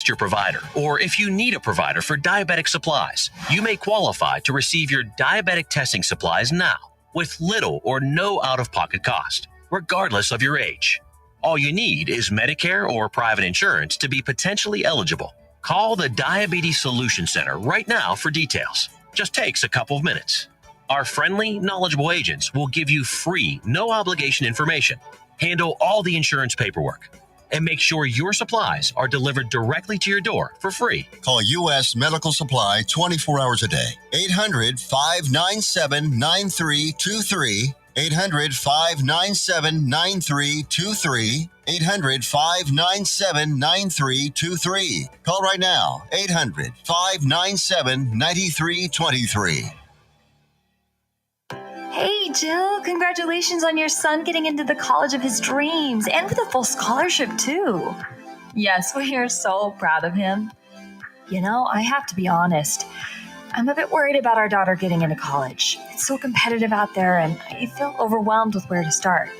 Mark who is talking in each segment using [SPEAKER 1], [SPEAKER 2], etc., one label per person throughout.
[SPEAKER 1] trust your provider, or if you need a provider for diabetic supplies, you may qualify to receive your diabetic testing supplies now with little or no out-of-pocket cost, regardless of your age. All you need is Medicare or private insurance to be potentially eligible. Call the Diabetes Solution Center right now for details. Just takes a couple of minutes. Our friendly, knowledgeable agents will give you free, no-obligation information, handle all the insurance paperwork, and make sure your supplies are delivered directly to your door for free.
[SPEAKER 2] Call U.S. Medical Supply 24 hours a day. 800-597-9323. 800-597-9323. 800-597-9323. Call right now. 800-597-9323.
[SPEAKER 3] Hey, Jill, congratulations on your son getting into the college of his dreams and with a full scholarship, too. Yes, we are so proud of him. You know, I have to be honest. I'm a bit worried about our daughter getting into college. It's so competitive out there, and I feel overwhelmed with where to start.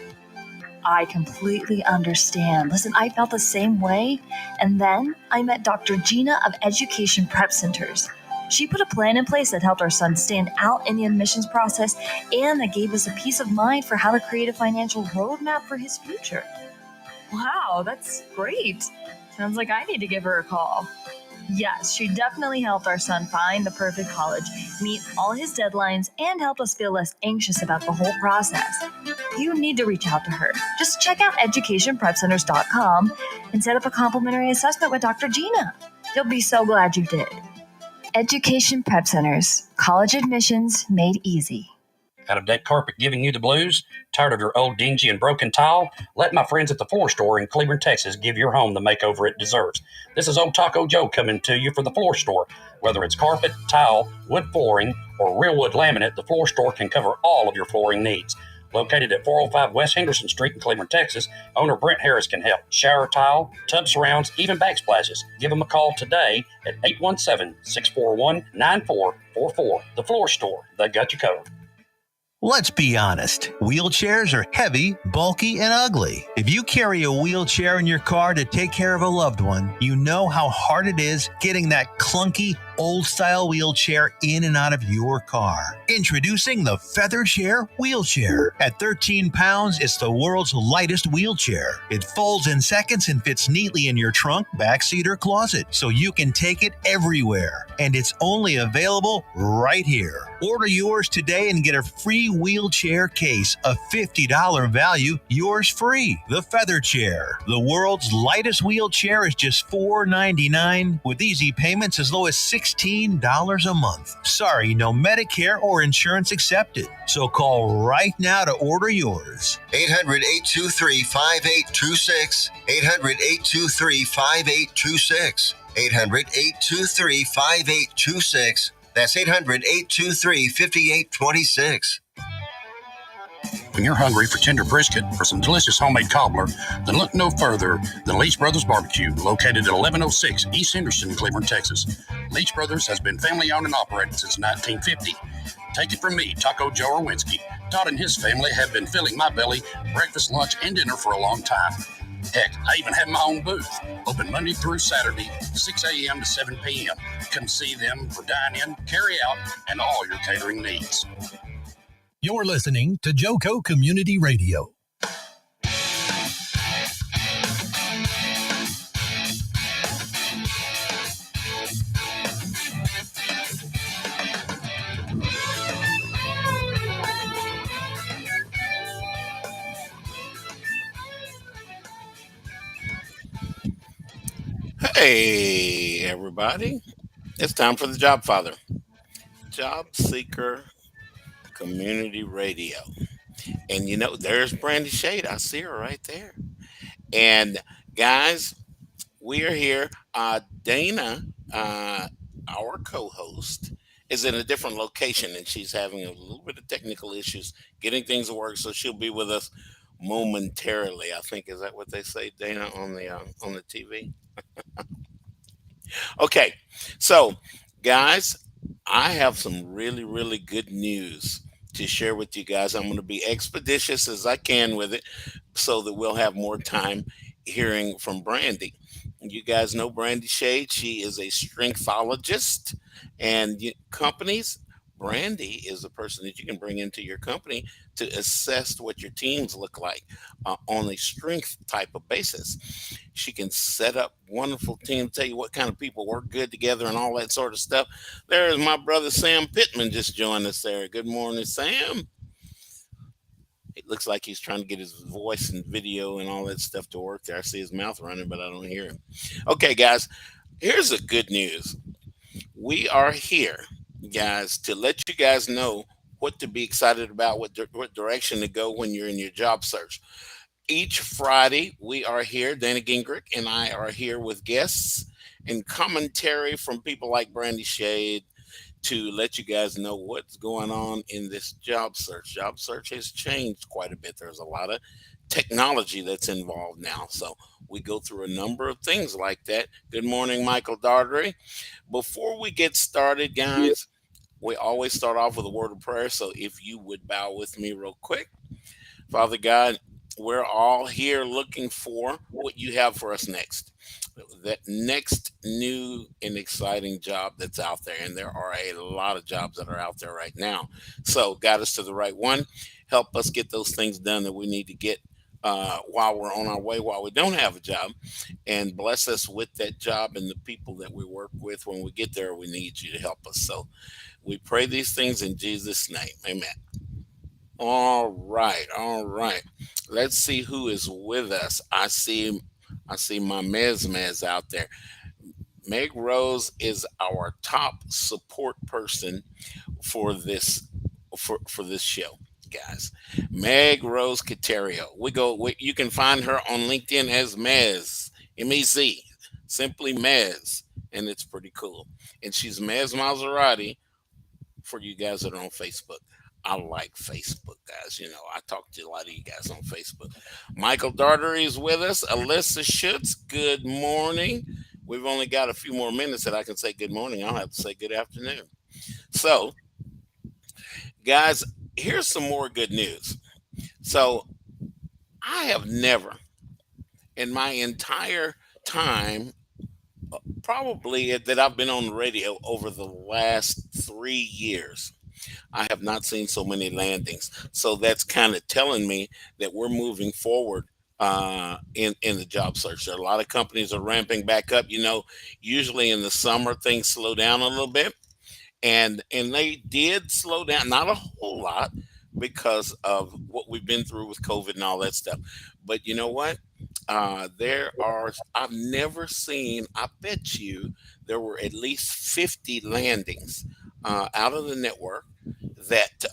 [SPEAKER 3] I completely understand. Listen, I felt the same way, and then I met Dr. Gina of Education Prep Centers. She put a plan in place that helped our son stand out in the admissions process and that gave us a peace of mind for how to create a financial roadmap for his future. Wow, that's great. Sounds like I need to give her a call. Yes, she definitely helped our son find the perfect college, meet all his deadlines, and help us feel less anxious about the whole process. You need to reach out to her. Just check out educationprepcenters.com and set up a complimentary assessment with Dr. Gina. You'll be so glad you did. Education Prep Centers. College admissions made easy.
[SPEAKER 4] Out of deck carpet giving you the blues? Tired of your old dingy and broken tile? Let my friends at the Floor Store in Cleveland, Texas give your home the makeover it deserves. This is Old Taco Joe coming to you for the Floor Store. Whether it's carpet, tile, wood flooring, or real wood laminate, the Floor Store can cover all of your flooring needs. Located at 405 West Henderson Street in Cleveland, Texas, owner Brent Harris can help. Shower tile, tub surrounds, even backsplashes. Give them a call today at 817-641-9444. The Floor Store, they got you covered.
[SPEAKER 5] Let's be honest. Wheelchairs are heavy, bulky, and ugly. If you carry a wheelchair in your car to take care of a loved one, you know how hard it is getting that clunky, old-style wheelchair in and out of your car. Introducing the Feather Chair Wheelchair. At 13 pounds, it's the world's lightest wheelchair. It folds in seconds and fits neatly in your trunk, backseat, or closet, so you can take it everywhere. And it's only available right here. Order yours today and get a free wheelchair case, a $50 value, yours free. The Feather Chair. The world's lightest wheelchair is just $4.99 with easy payments as low as $16 a month. Sorry, no Medicare or insurance accepted. So call right now to order yours.
[SPEAKER 2] 800-823-5826. 800-823-5826. 800-823-5826. That's 800-823-5826.
[SPEAKER 4] When you're hungry for tender brisket or some delicious homemade cobbler, then look no further than Leach Brothers Barbecue, located at 1106 East Henderson, Cleveland, Texas. Leach Brothers has been family-owned and operated since 1950. Take it from me, Taco Joe Orwinski. Todd and his family have been filling my belly breakfast, lunch, and dinner for a long time. Heck, I even have my own booth, open Monday through Saturday, 6 a.m. to 7 p.m. Come see them for dine-in, carry-out, and all your catering needs.
[SPEAKER 6] You're listening to Joco Community Radio.
[SPEAKER 7] Hey, everybody. It's time for the Jobfather. Jobseeker Community Radio. And you know, there's Brandy Schade. I see her right there. And guys, we are here. Dana, our co-host, is in a different location and she's having a little bit of technical issues getting things to work. So she'll be with us momentarily. I think, is that what they say, Dana, on the TV? Okay, so guys, I have some really, really good news to share with you guys. I'm going to be expeditious as I can with it so that we'll have more time hearing from Brandy. You guys know Brandy Schade. She is a strengthologist, and companies. Brandy is a person that you can bring into your company to assess what your teams look like on a strength type of basis. She can set up wonderful teams, tell you what kind of people work good together and all that sort of stuff. There is my brother Sam Pittman just joined us there. Good morning, Sam. It looks like he's trying to get his voice and video and all that stuff to work there. I see his mouth running, but I don't hear him. Okay, guys, here's the good news. We are here, guys, to let you guys know what to be excited about, what direction to go when you're in your job search. Each Friday, we are here. Dana Gingerich and I are here with guests and commentary from people like Brandy Schade to let you guys know what's going on in this job search. Job search has changed quite a bit. There's a lot of technology that's involved now. So we go through a number of things like that. Good morning, Michael Dardery. Before we get started, guys, we always start off with a word of prayer. So if you would bow with me real quick. Father God, we're all here looking for what you have for us next. That next new and exciting job that's out there. And there are a lot of jobs that are out there right now. So, guide us to the right one. Help us get those things done that we need to get while we're on our way, while we don't have a job. And bless us with that job and the people that we work with. When we get there, we need you to help us. So, we pray these things in Jesus' name. Amen. All right, all right. Let's see who is with us. I see my Mez out there. Meg Rose is our top support person for this show, guys. Meg Rose Caterio. You can find her on LinkedIn as Mez, M-E-Z, simply Mez, and it's pretty cool. And she's Mez Maserati for you guys that are on Facebook. I like Facebook, guys. I talk to a lot of you guys on Facebook. Michael Dardery is with us. Alyssa Schutz, good morning. We've only got a few more minutes that I can say good morning. I'll have to say good afternoon. So, guys, here's some more good news. So, I have never, in my entire time, probably that I've been on the radio over the last 3 years, I have not seen so many landings. So that's kind of telling me that we're moving forward in the job search. There are a lot of companies are ramping back up. Usually in the summer things slow down a little bit, and they did slow down, not a whole lot because of what we've been through with COVID and all that stuff. But you know what? I've never seen. I bet you there were at least 50 landings out of the network that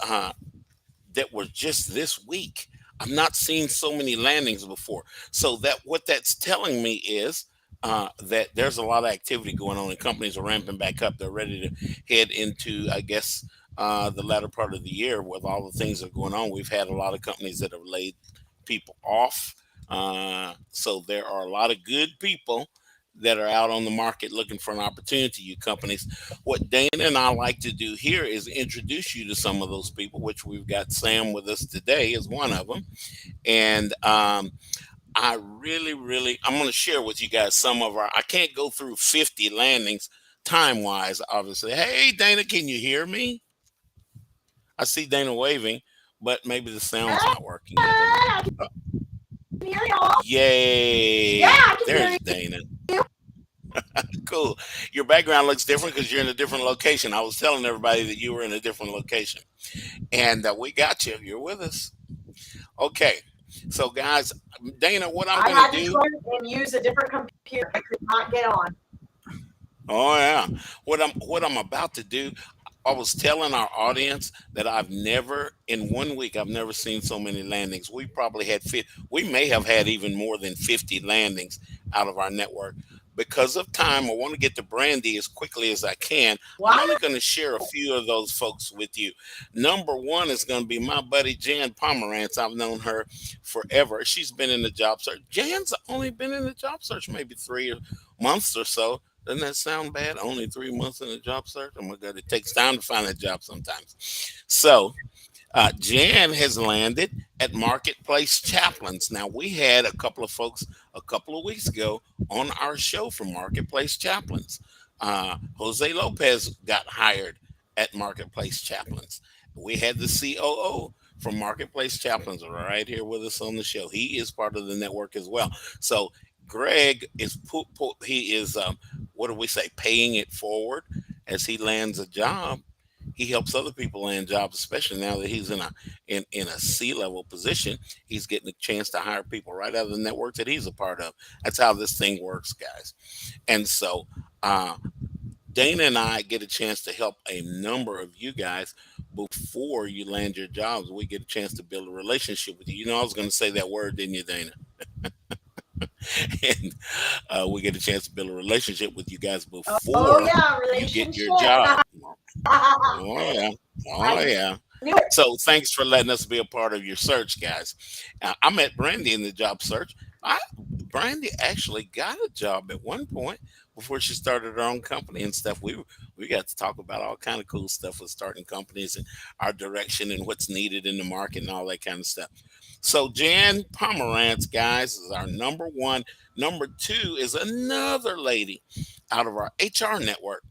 [SPEAKER 7] that were just this week. I've not seen so many landings before. So that what that's telling me is that there's a lot of activity going on, and companies are ramping back up. They're ready to head into, I guess, the latter part of the year with all the things that are going on. We've had a lot of companies that have laid people off. So there are a lot of good people that are out on the market looking for an opportunity, you companies. What Dana and I like to do here is introduce you to some of those people, which we've got Sam with us today is one of them. And I really, I'm going to share with you guys I can't go through 50 landings time wise, obviously. Hey, Dana, can you hear me? I see Dana waving, but maybe the sound's not working. Yay. Yeah, there's Dana. Cool. Your background looks different because you're in a different location. I was telling everybody that you were in a different location, and we got you. You're with us. Okay. So, guys, Dana, what I'm going to do?
[SPEAKER 8] And use a different computer. I could not get on.
[SPEAKER 7] Oh yeah. What I'm about to do? I was telling our audience that in 1 week, I've never seen so many landings. We probably we may have had even more than 50 landings out of our network. Because of time, I want to get to Brandy as quickly as I can. I'm only going to share a few of those folks with you. Number one is going to be my buddy Jan Pomerantz. I've known her forever. She's been in the job search. Jan's only been in the job search maybe 3 months or so. Doesn't that sound bad? Only 3 months in the job search? Oh my God, it takes time to find a job sometimes. So Jan has landed at Marketplace Chaplains. Now, we had a couple of folks a couple of weeks ago on our show from Marketplace Chaplains. Jose Lopez got hired at Marketplace Chaplains. We had the COO from Marketplace Chaplains right here with us on the show. He is part of the network as well. So, Greg is he is what do we say, paying it forward as he lands a job. He helps other people land jobs, especially now that he's in a C-level position. He's getting a chance to hire people right out of the network that he's a part of. That's how this thing works, guys. And so uh, Dana and I get a chance to help a number of you guys before you land your jobs. We get a chance to build a relationship with you. You know, I was going to say that word, didn't you, Dana? And we get a chance to build a relationship with you guys
[SPEAKER 8] Oh
[SPEAKER 7] before
[SPEAKER 8] yeah,
[SPEAKER 7] you get
[SPEAKER 8] relationship.
[SPEAKER 7] your job. Oh yeah, oh
[SPEAKER 8] I
[SPEAKER 7] yeah.
[SPEAKER 8] knew it.
[SPEAKER 7] So thanks for letting us be a part of your search, guys. I met Brandy in the job search. Brandy actually got a job at one point before she started her own company and stuff. We got to talk about all kind of cool stuff with starting companies and our direction and what's needed in the market and all that kind of stuff. So Jan Pomerantz, guys, is our number one. Number two is another lady out of our HR network,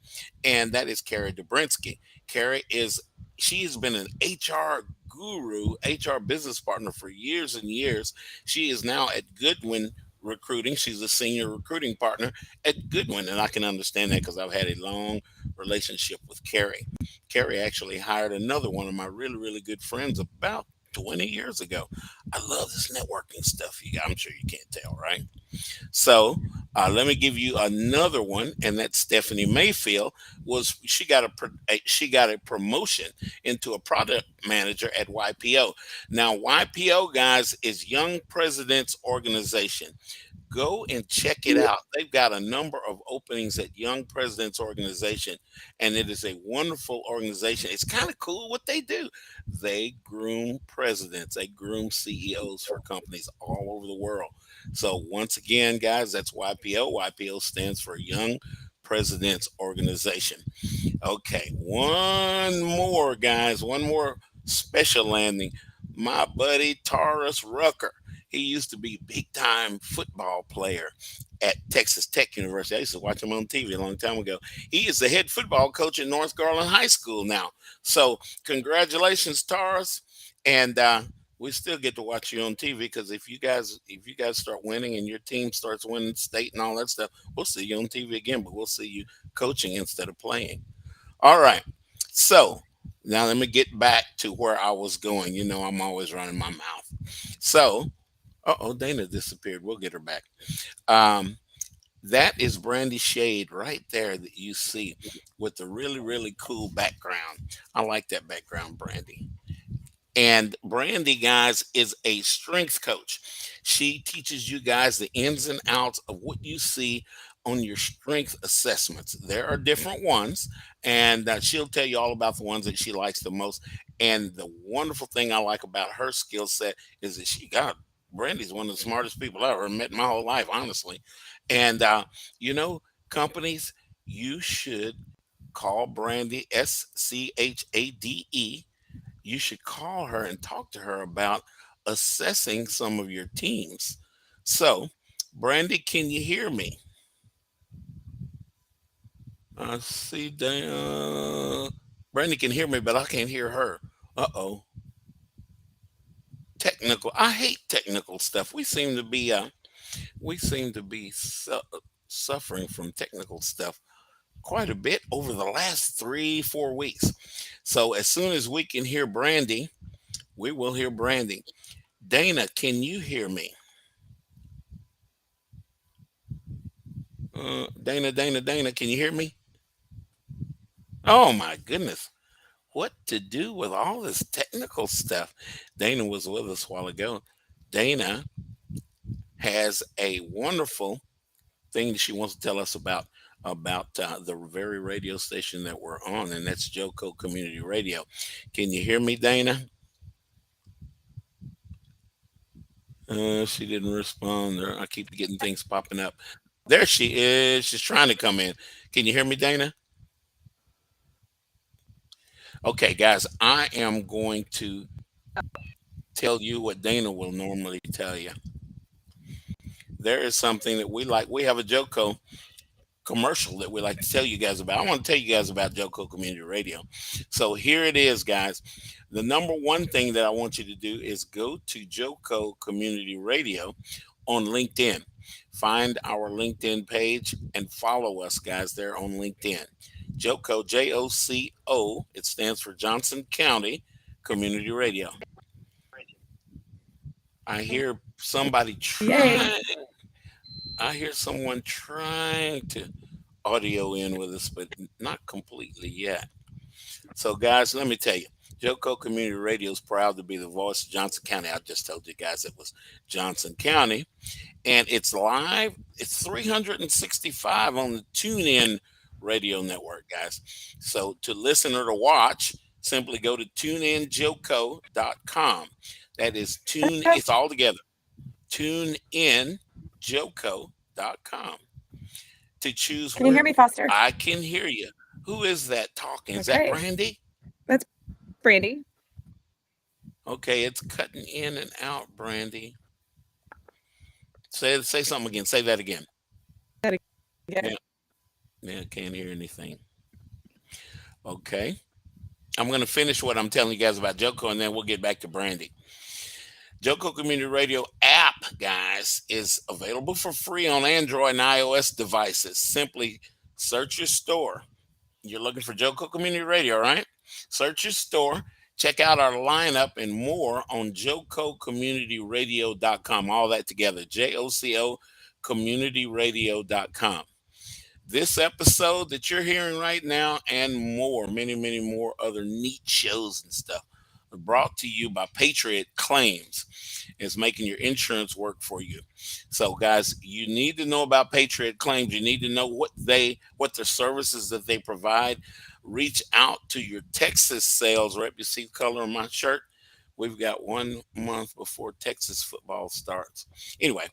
[SPEAKER 7] and that is Carrie Dobrinsky. Carrie is she's been an HR guru, HR business partner for years and years. She is now at Goodwin Recruiting. She's a senior recruiting partner at Goodwin, and I can understand that because I've had a long relationship with Carrie. Carrie actually hired another one of my really, really good friends about 20 years ago. I love this networking stuff. I'm sure you can't tell, right? So let me give you another one, and that's Stephanie Mayfield. Was she got a promotion into a product manager at YPO. Now YPO, guys, is Young Presidents Organization. Go and check it out. They've got a number of openings at Young Presidents Organization, and it is a wonderful organization. It's kind of cool what they do. They groom presidents, they groom CEOs for companies all over the world. So once again, guys, that's YPO. YPO stands for Young Presidents Organization. Okay, one more, guys. One more special landing. My buddy Taurus Rucker. He used to be big time football player at Texas Tech University. I used to watch him on TV a long time ago. He is the head football coach at North Garland High School now. So congratulations, Taurus. And we still get to watch you on TV because if you guys start winning and your team starts winning state and all that stuff, we'll see you on TV again, but we'll see you coaching instead of playing. All right. So now let me get back to where I was going. You know, I'm always running my mouth. So, Dana disappeared. We'll get her back. Um, that is Brandy Shade right there that you see with the really, really cool background. I like that background, Brandy. And Brandy, guys, is a strength coach. She teaches you guys the ins and outs of what you see on your strength assessments. There are different ones, and she'll tell you all about the ones that she likes the most. And the wonderful thing I like about her skill set is that Brandy's one of the smartest people I've ever met in my whole life, honestly. And, you know, companies, you should call Brandy, Schade. You should call her and talk to her about assessing some of your teams. So, Brandy, can you hear me? I see. Brandy can hear me, but I can't hear her. Uh-oh. Technical. I hate technical stuff. We seem to be suffering from technical stuff quite a bit over the last 3, 4 weeks. So as soon as we can hear Brandy, we will hear Brandy. Dana, can you hear me? Dana, can you hear me? Oh my goodness. What to do with all this technical stuff? Dana was with us a while ago. Dana has a wonderful thing that she wants to tell us about the very radio station that we're on, and that's Joco Community Radio. Can you hear me, Dana? She didn't respond. I keep getting things popping up. There she is. She's trying to come in. Can you hear me, Dana? Okay, guys, I am going to tell you what Dana will normally tell you. There is something that we like. We have a Joco commercial that we like to tell you guys about. I want to tell you guys about Joco Community Radio. So here it is, guys. The number one thing that I want you to do is go to Joco Community Radio on LinkedIn. Find our LinkedIn page and follow us, guys, there on LinkedIn. Joco, Joco, it stands for Johnson County Community Radio. I hear somebody trying. I hear someone trying to audio in with us, but not completely yet. So, guys, let me tell you, Joco Community Radio is proud to be the voice of Johnson County. I just told you guys it was Johnson County, and it's live. It's 365 on the TuneIn radio network, guys. So, to listen or to watch, simply go to tuneinjoco.com. That is tune. It's all together. tuneinjoco.com. To choose.
[SPEAKER 9] Can you hear me, Foster?
[SPEAKER 7] I can hear you. Who is that talking? Is that Brandy?
[SPEAKER 9] That's Brandy.
[SPEAKER 7] Okay, it's cutting in and out, Brandy. Say something again. Say that again. Yeah, can't hear anything. Okay. I'm going to finish what I'm telling you guys about Joco, and then we'll get back to Brandy. Joco Community Radio app, guys, is available for free on Android and iOS devices. Simply search your store. You're looking for Joco Community Radio, right? Search your store. Check out our lineup and more on jococommunityradio.com. All that together. JOCO communityradio.com. This episode that you're hearing right now and more, many, many more other neat shows and stuff are brought to you by Patriot Claims. It's making your insurance work for you. So, guys, you need to know about Patriot Claims. You need to know what their services that they provide. Reach out to your Texas sales rep. You see the color of my shirt? We've got 1 month before Texas football starts. Anyway,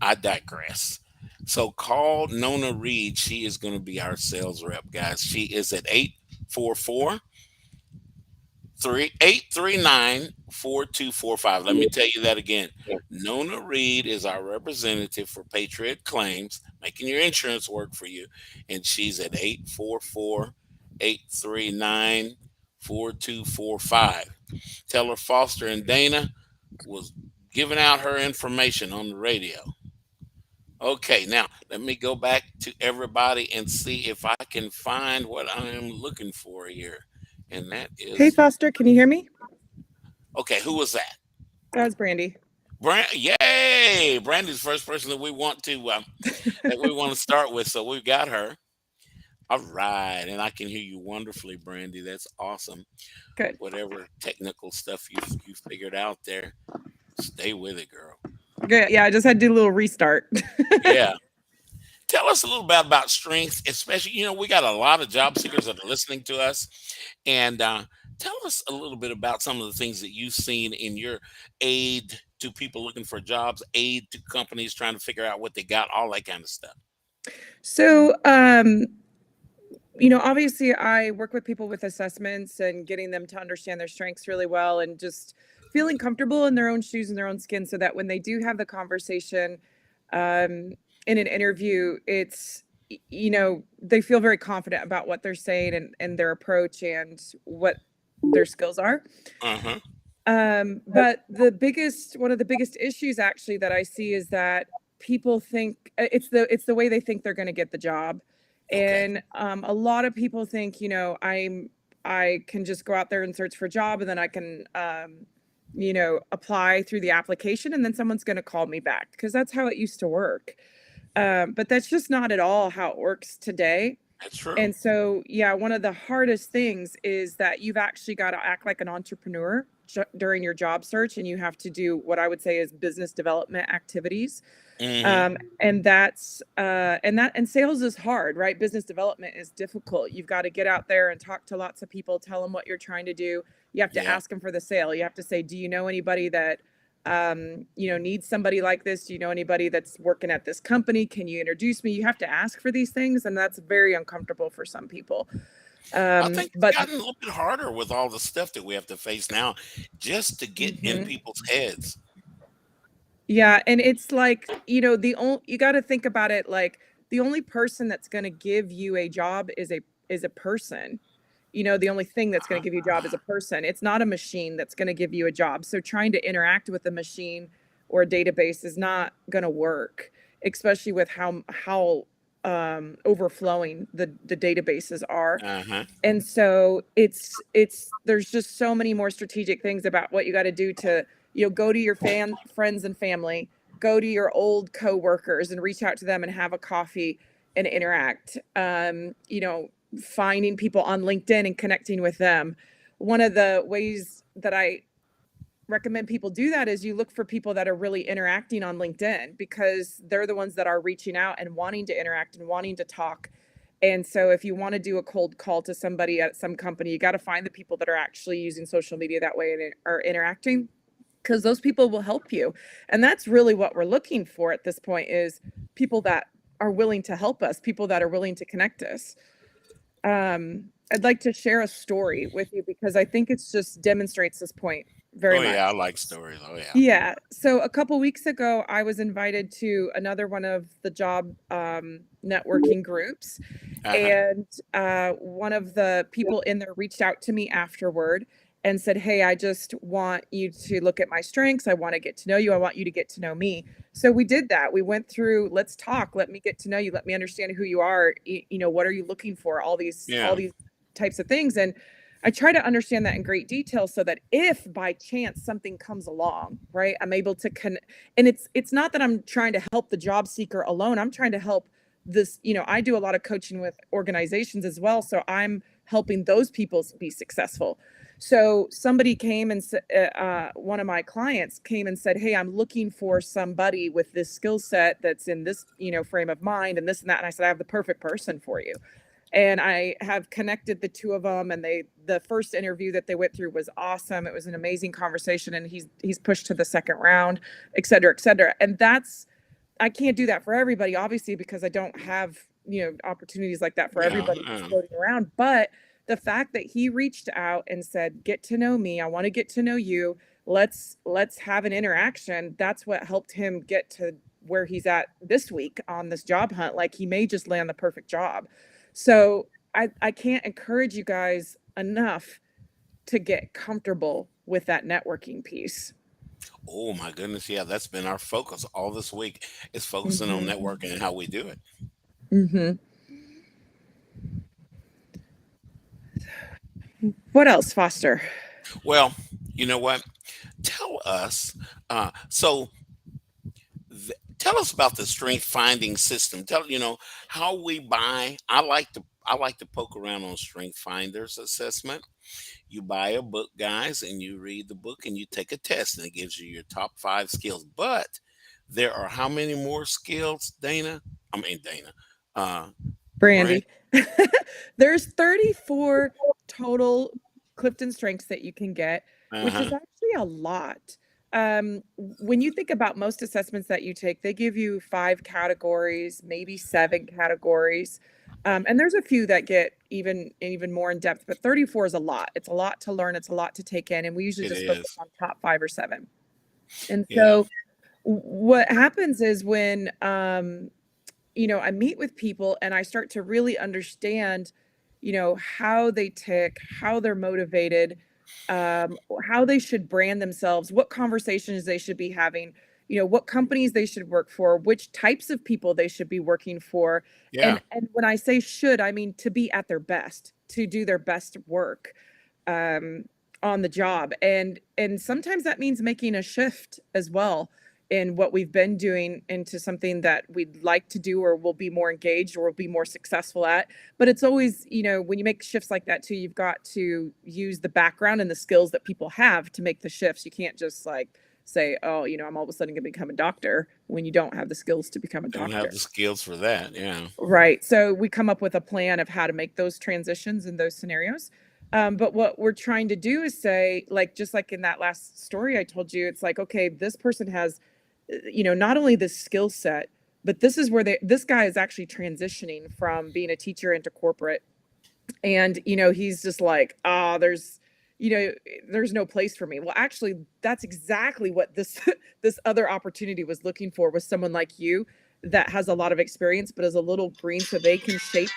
[SPEAKER 7] I digress. So call Nona Reed. She is going to be our sales rep, guys. She is at 844-839-4245. Let me tell you that again. Nona Reed is our representative for Patriot Claims, making your insurance work for you. And she's at 844-839-4245. Tell her Foster and Dana was giving out her information on the radio. Okay, now let me go back to everybody and see if I can find what I am looking for here. And that is...
[SPEAKER 9] Hey, Foster, can you hear me?
[SPEAKER 7] Okay, who was that?
[SPEAKER 9] That was Brandy.
[SPEAKER 7] Yay! Brandy's the first person that we want to start with, so we've got her. All right, and I can hear you wonderfully, Brandy. That's awesome.
[SPEAKER 9] Good.
[SPEAKER 7] Whatever technical stuff you figured out there, stay with it, girl.
[SPEAKER 9] Good. Yeah, I just had to do a little restart.
[SPEAKER 7] Yeah. Tell us a little bit about strengths, especially, we got a lot of job seekers that are listening to us. And tell us a little bit about some of the things that you've seen in your aid to people looking for jobs, aid to companies trying to figure out what they got, all that kind of stuff.
[SPEAKER 9] So, obviously I work with people with assessments and getting them to understand their strengths really well and just feeling comfortable in their own shoes and their own skin so that when they do have the conversation in an interview, it's, they feel very confident about what they're saying and their approach and what their skills are.
[SPEAKER 7] Uh-huh.
[SPEAKER 9] But one of the biggest issues actually that I see is that people think it's the way they think they're going to get the job. Okay. And a lot of people think, I can just go out there and search for a job and then I can, apply through the application and then someone's going to call me back because that's how it used to work. But that's just not at all how it works today.
[SPEAKER 7] That's true.
[SPEAKER 9] And so, one of the hardest things is that you've actually got to act like an entrepreneur during your job search, and you have to do what I would say is business development activities. Mm-hmm. And sales is hard, right? Business development is difficult. You've got to get out there and talk to lots of people, tell them what you're trying to do. You have to ask them for the sale. You have to say, do you know anybody that, needs somebody like this? Do you know anybody that's working at this company? Can you introduce me? You have to ask for these things. And that's very uncomfortable for some people.
[SPEAKER 7] I think it's
[SPEAKER 9] But
[SPEAKER 7] gotten a little bit harder with all the stuff that we have to face now just to get in
[SPEAKER 9] Mhm.
[SPEAKER 7] people's heads.
[SPEAKER 9] Yeah, and it's like, the only you got to think about it like the only person that's going to give you a job is a person. The only thing that's going to give you a job is a person. It's not a machine that's going to give you a job. So trying to interact with a machine or a database is not going to work, especially with how overflowing the databases are.
[SPEAKER 7] Uh-huh.
[SPEAKER 9] And so it's there's just so many more strategic things about what you got to do to, go to your friends and family, go to your old coworkers and reach out to them and have a coffee and interact. Finding people on LinkedIn and connecting with them. One of the ways that I recommend people do that is you look for people that are really interacting on LinkedIn, because they're the ones that are reaching out and wanting to interact and wanting to talk. And so if you want to do a cold call to somebody at some company, you got to find the people that are actually using social media that way and are interacting, because those people will help you. And that's really what we're looking for at this point, is people that are willing to help us, people that are willing to connect us. I'd like to share a story with you because I think it's just demonstrates this point very
[SPEAKER 7] Oh yeah, I
[SPEAKER 9] much.
[SPEAKER 7] like stories. Oh yeah.
[SPEAKER 9] Yeah. So a couple weeks ago, I was invited to another one of the job networking groups,
[SPEAKER 7] Uh-huh.
[SPEAKER 9] and one of the people in there reached out to me afterward and said, "Hey, I just want you to look at my strengths. I want to get to know you. I want you to get to know me." So we did that. We went through, let's talk. Let me get to know you. Let me understand who you are. What are you looking for? All
[SPEAKER 7] Yeah.
[SPEAKER 9] these types of things. And I try to understand that in great detail so that if by chance something comes along, right, I'm able to and it's not that I'm trying to help the job seeker alone. I'm trying to help this, I do a lot of coaching with organizations as well, so I'm helping those people be successful. So somebody came and one of my clients came and said, "Hey, I'm looking for somebody with this skill set that's in this, frame of mind and this and that." And I said, "I have the perfect person for you." And I have connected the two of them, and the first interview that they went through was awesome. It was an amazing conversation, and he's pushed to the second round, et cetera, et cetera. And I can't do that for everybody, obviously, because I don't have, opportunities like that for
[SPEAKER 7] Yeah.
[SPEAKER 9] everybody that's floating around. But the fact that he reached out and said, "Get to know me. I want to get to know you. Let's have an interaction." That's what helped him get to where he's at this week on this job hunt. Like, he may just land the perfect job. So I can't encourage you guys enough to get comfortable with that networking piece.
[SPEAKER 7] Oh my goodness. Yeah, that's been our focus all this week, is focusing on
[SPEAKER 9] Mhm.
[SPEAKER 7] networking and how we do it.
[SPEAKER 9] Mhm. What else, Foster?
[SPEAKER 7] Well, you know what? Tell us. So tell us about the strength finding system. How we buy. I like to poke around on Strength Finders assessment. You buy a book, guys, and you read the book and you take a test, and it gives you your top 5 skills. But there are how many more skills, Dana? I mean Dana. Uh, Brent.
[SPEAKER 9] Brandy. There's 34 total Clifton strengths that you can get,
[SPEAKER 7] Uh
[SPEAKER 9] which is
[SPEAKER 7] huh.
[SPEAKER 9] actually a lot. When you think about most assessments that you take, they give you 5 categories, maybe 7 categories. And there's a few that get even more in depth, but 34 is a lot. It's a lot to learn. It's a lot to take in. And we usually
[SPEAKER 7] It
[SPEAKER 9] just focus
[SPEAKER 7] is.
[SPEAKER 9] on top 5 or 7. And
[SPEAKER 7] Yeah.
[SPEAKER 9] so what happens is when I meet with people and I start to really understand, how they tick, how they're motivated, how they should brand themselves, what conversations they should be having, what companies they should work for, which types of people they should be working for.
[SPEAKER 7] Yeah.
[SPEAKER 9] And when I say should, I mean to be at their best, to do their best work um, on the job. And sometimes that means making a shift as well in what we've been doing into something that we'd like to do or will be more engaged or will be more successful at. But it's always, when you make shifts like that too, you've got to use the background and the skills that people have to make the shifts. You can't just like say, "Oh, I'm all of a sudden going to become a doctor," when you don't have the skills to become a
[SPEAKER 7] Don't have
[SPEAKER 9] doctor.
[SPEAKER 7] the skills for that. Yeah.
[SPEAKER 9] Right. So we come up with a plan of how to make those transitions in those scenarios. But what we're trying to do is say, like, just like in that last story I told you, it's like, okay, this person has, not only the skill set, but this is where this guy is actually transitioning from being a teacher into corporate. And, he's just like, there's no place for me. Well, actually, that's exactly what this this other opportunity was looking for, was someone like you that has a lot of experience, but is a little green, so they can shape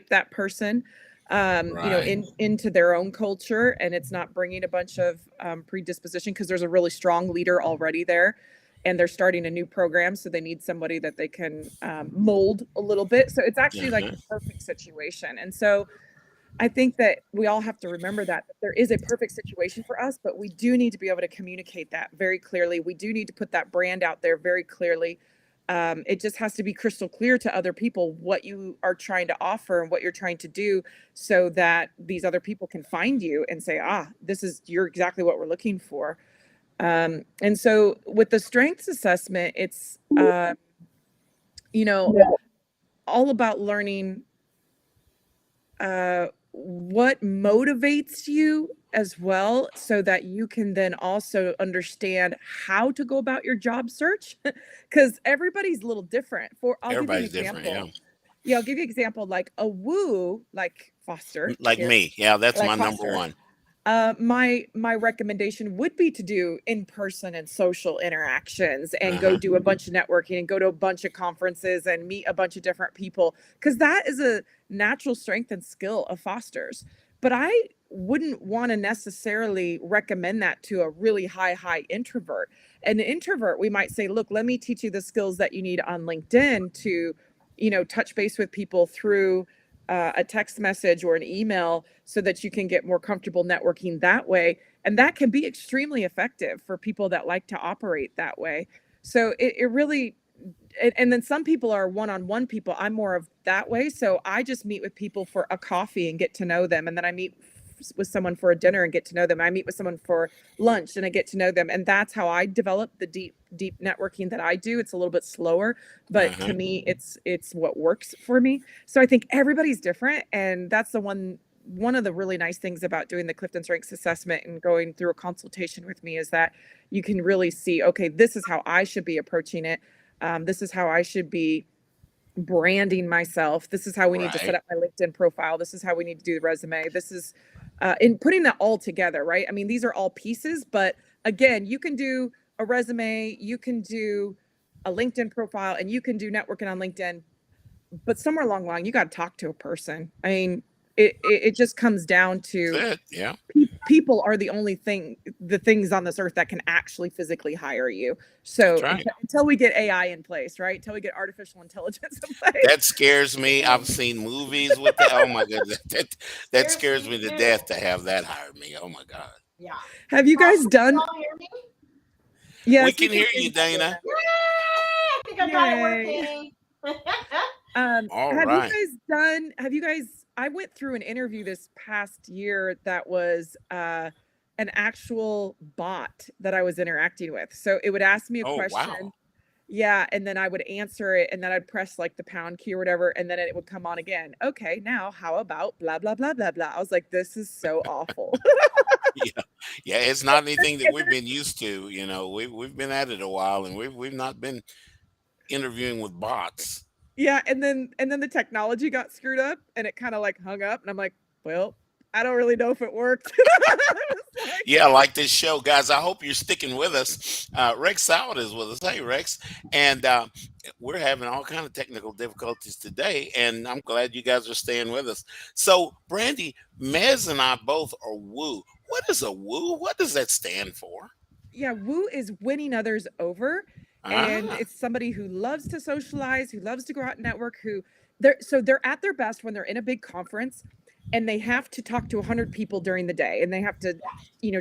[SPEAKER 9] that person,
[SPEAKER 7] Right.
[SPEAKER 9] into their own culture, and it's not bringing a bunch of predisposition, because there's a really strong leader already there, and they're starting a new program, so they need somebody that they can mold a little bit. So it's actually like
[SPEAKER 7] Uh-huh.
[SPEAKER 9] the perfect situation. And so I think that we all have to remember that there is a perfect situation for us, but we do need to be able to communicate that very clearly. We do need to put that brand out there very clearly. It just has to be crystal clear to other people what you are trying to offer and what you're trying to do, so that these other people can find you and say, you're exactly what we're looking for. And so with the strengths assessment, it's, all about learning what motivates you as well, so that you can then also understand how to go about your job search, because everybody's a little different. I'll give you an
[SPEAKER 7] Everybody's different.
[SPEAKER 9] example.
[SPEAKER 7] Yeah.
[SPEAKER 9] Yeah, I'll give you an example, like a woo, like Foster
[SPEAKER 7] Like
[SPEAKER 9] here,
[SPEAKER 7] me. Yeah, that's
[SPEAKER 9] like
[SPEAKER 7] my number
[SPEAKER 9] Foster.
[SPEAKER 7] one.
[SPEAKER 9] My recommendation would be to do in-person and social interactions, and go do a bunch of networking, and go to a bunch of conferences, and meet a bunch of different people, because that is a natural strength and skill of Foster's. But I wouldn't want to necessarily recommend that to a really high introvert. An introvert, we might say, look, let me teach you the skills that you need on LinkedIn to, touch base with people through a text message or an email, so that you can get more comfortable networking that way. And that can be extremely effective for people that like to operate that way. So it really, and then some people are one-on-one people. I'm more of that way. So I just meet with people for a coffee and get to know them. And then I meet with someone for a dinner and get to know them. I meet with someone for lunch and I get to know them. And that's how I develop the deep networking that I do. It's a little bit slower, but to me, it's what works for me. So I think everybody's different. And that's one of the really nice things about doing the Clifton Strengths assessment and going through a consultation with me, is that you can really see, okay, this is how I should be approaching it. This is how I should be branding myself. This is how we need to set
[SPEAKER 7] Right.
[SPEAKER 9] up my LinkedIn profile. This is how we need to do the resume. This is in putting that all together, right? I mean, these are all pieces, but again, you can do a resume, you can do a LinkedIn profile, and you can do networking on LinkedIn, but somewhere along the line, you got to talk to a person. I mean, it just comes down to
[SPEAKER 7] That's it. Yeah.
[SPEAKER 9] people are the things on this earth that can actually physically hire you.
[SPEAKER 7] That's
[SPEAKER 9] So
[SPEAKER 7] right.
[SPEAKER 9] until we get AI in place, right? Until we get artificial intelligence in place.
[SPEAKER 7] That scares me. I've seen movies with that. Oh my goodness. That scares me to death to have that hire me. Oh my God.
[SPEAKER 8] Yeah.
[SPEAKER 9] Have you guys done?
[SPEAKER 8] Can y'all hear me?
[SPEAKER 7] We
[SPEAKER 9] Yes,
[SPEAKER 7] can hear you, Dana.
[SPEAKER 8] Yay! I think I got it
[SPEAKER 9] Yay.
[SPEAKER 8] working.
[SPEAKER 7] All
[SPEAKER 9] Have
[SPEAKER 7] right.
[SPEAKER 9] you guys, I went through an interview this past year that was an actual bot that I was interacting with. So it would ask me a
[SPEAKER 7] Oh,
[SPEAKER 9] question.
[SPEAKER 7] wow.
[SPEAKER 9] Yeah, and then I would answer it, and then I'd press like the pound key or whatever, and then it would come on again. Okay, now how about blah blah blah blah blah. I was like, this is so awful.
[SPEAKER 7] Yeah. Yeah. It's not anything that we've been used to. We've been at it a while, and we've not been interviewing with bots.
[SPEAKER 9] Yeah, and then the technology got screwed up, and it kind of like hung up, and I'm like, well, I don't really know if it worked. It was like,
[SPEAKER 7] Yeah, like this show, guys. I hope you're sticking with us. Rex Salad is with us. Hey, Rex, and we're having all kind of technical difficulties today, and I'm glad you guys are staying with us. So, Brandy, Mez, and I both are woo. What is a woo? What does that stand for?
[SPEAKER 9] yeah, woo is winning others over. And
[SPEAKER 7] Ah,
[SPEAKER 9] it's somebody who loves to socialize, who loves to go out and network, they're at their best when they're in a big conference and they have to talk to 100 people during the day, and they have to,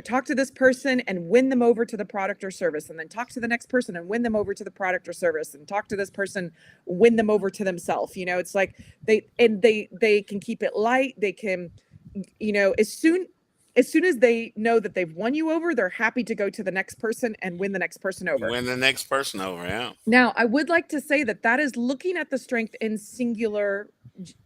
[SPEAKER 9] talk to this person and win them over to the product or service, and then talk to the next person and win them over to the product or service, and talk to this person, win them over to themselves. It's like they can keep it light. They can, as soon as they know that they've won you over, they're happy to go to the next person and win the next person over.
[SPEAKER 7] win the next person over. Yeah.
[SPEAKER 9] Now, I would like to say that is looking at the strength in singular,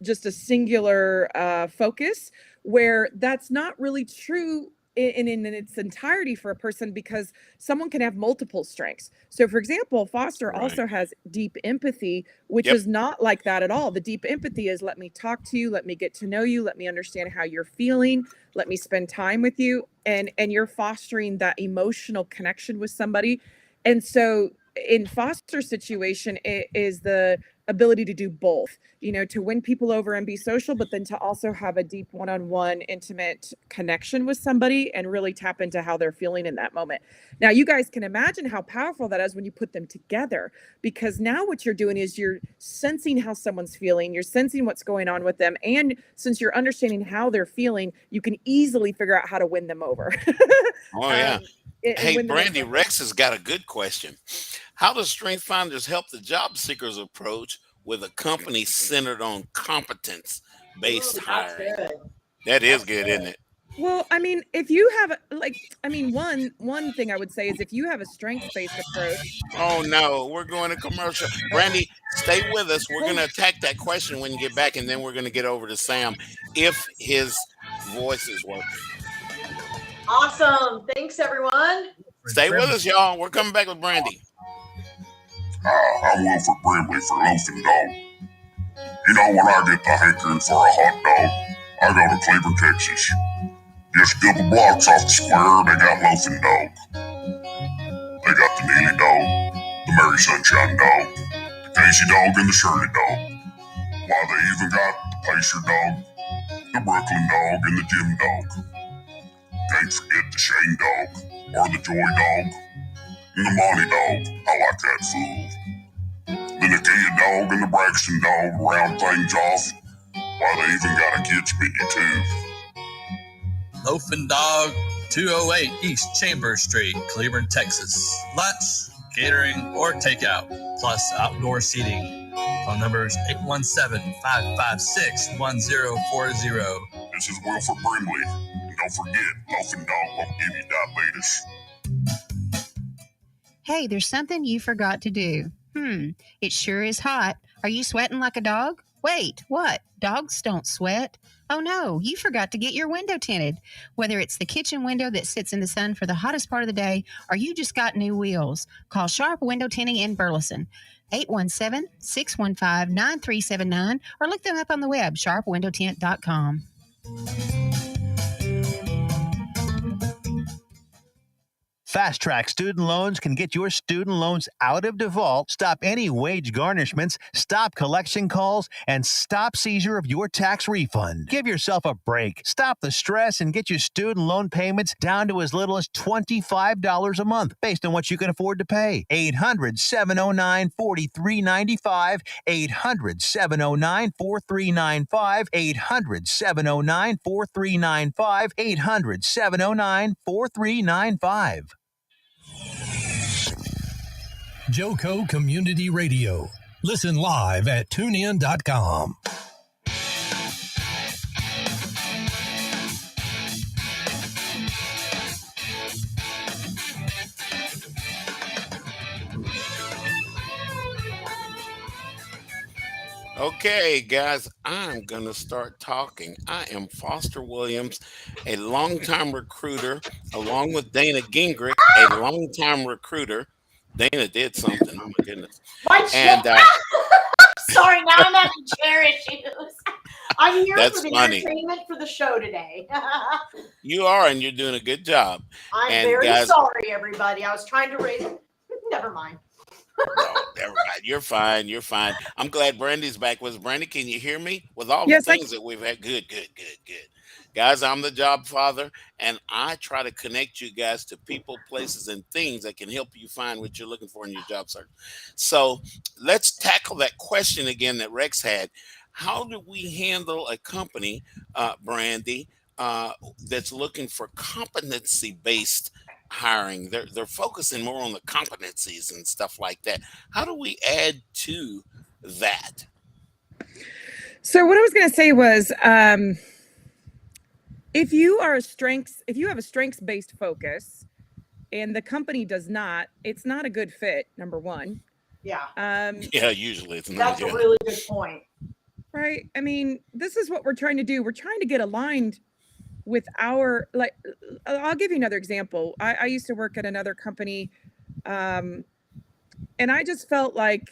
[SPEAKER 9] just a singular focus, where that's not really true in its entirety for a person, because someone can have multiple strengths. So for example, Foster also has deep empathy, which is not like that at all. The deep empathy is, let me talk to you, let me get to know you, let me understand how you're feeling, let me spend time with you, and you're fostering that emotional connection with somebody. And so in Foster's situation, it is the ability to do both, to win people over and be social, but then to also have a deep one-on-one intimate connection with somebody and really tap into how they're feeling in that moment. Now, you guys can imagine how powerful that is when you put them together, because now what you're doing is you're sensing how someone's feeling, you're sensing what's going on with them, and since you're understanding how they're feeling, you can easily figure out how to win them over.
[SPEAKER 7] Oh, yeah. Hey, Brandy, Rex has got a good question. How does Strength Finders help the job seekers approach with a company centered on competence-based hiring? That is good, isn't it?
[SPEAKER 9] Well, I mean, if you have one thing I would say is, if you have a strengths-based approach.
[SPEAKER 7] Oh no, we're going to commercial. Brandy, stay with us. We're going to attack that question when you get back, and then we're going to get over to Sam if his voice is working.
[SPEAKER 8] Awesome. Thanks, everyone.
[SPEAKER 7] Stay with us, y'all. We're coming back with Brandy.
[SPEAKER 4] I'm Wilford Brimley for Loafing Dog. When I get the hankering for a hot dog, I go to Cleveland, Texas. Just a couple blocks off the square, they got Loafing Dog. They got the Neely Dog, the Mary Sunshine Dog, the Casey Dog, and the Shirley Dog. Why, they even got the Pacer Dog, the Brooklyn Dog, and the Jim Dog. Can't forget the Shane Dog, or the Joy Dog, and the Monty Dog. I like that fool. The Nakia Dog and the Braxton Dog round things off. Why, they even got a kids menu too.
[SPEAKER 10] Loafing Dog, 208 East Chambers Street, Cleveland, Texas. Lunch, catering, or takeout, plus outdoor seating. Phone numbers 817-556-1040.
[SPEAKER 4] This is Wilford Brimley. And don't forget, Loafing Dog won't give you diabetes.
[SPEAKER 11] Hey, there's something you forgot to do. It sure is hot. Are you sweating like a dog? Wait, what? Dogs don't sweat. Oh no, you forgot to get your window tinted. Whether it's the kitchen window that sits in the sun for the hottest part of the day, or you just got new wheels, call Sharp Window Tinting in Burleson. 817-615-9379, or look them up on the web, sharpwindowtint.com.
[SPEAKER 5] Fast Track Student Loans can get your student loans out of default, stop any wage garnishments, stop collection calls, and stop seizure of your tax refund. Give yourself a break. Stop the stress and get your student loan payments down to as little as $25 a month, based on what you can afford to pay. 800-709-4395, 800-709-4395, 800-709-4395, 800-709-4395.
[SPEAKER 6] Joco Community Radio. Listen live at tunein.com.
[SPEAKER 7] Okay, guys, I'm going to start talking. I am Foster Williams, a longtime recruiter, along with Dana Gingerich, a longtime recruiter. Dana did something. Oh, my goodness.
[SPEAKER 8] And sorry, now I'm having chair issues. I'm here for the entertainment for the show today.
[SPEAKER 7] You are, and you're doing a good job.
[SPEAKER 8] I'm very sorry, everybody. I was trying to raise it. Never mind.
[SPEAKER 7] No, never mind. You're fine. You're fine. I'm glad Brandy's back with us. Brandy, can you hear me? With all the things that we've had. Good. Guys, I'm the Jobfather, and I try to connect you guys to people, places, and things that can help you find what you're looking for in your job search. So let's tackle that question again that Rex had. How do we handle a company, Brandy, that's looking for competency-based hiring? They're focusing more on the competencies and stuff like that. How do we add to that?
[SPEAKER 9] So what I was going to say was, if you have a strengths-based focus and the company does not, it's not a good fit, number one.
[SPEAKER 8] Yeah.
[SPEAKER 7] Usually it's not.
[SPEAKER 8] That's a really good point.
[SPEAKER 9] Right. I mean, this is what we're trying to do. We're trying to get aligned with our, like, I'll give you another example. I used to work at another company, and I just felt like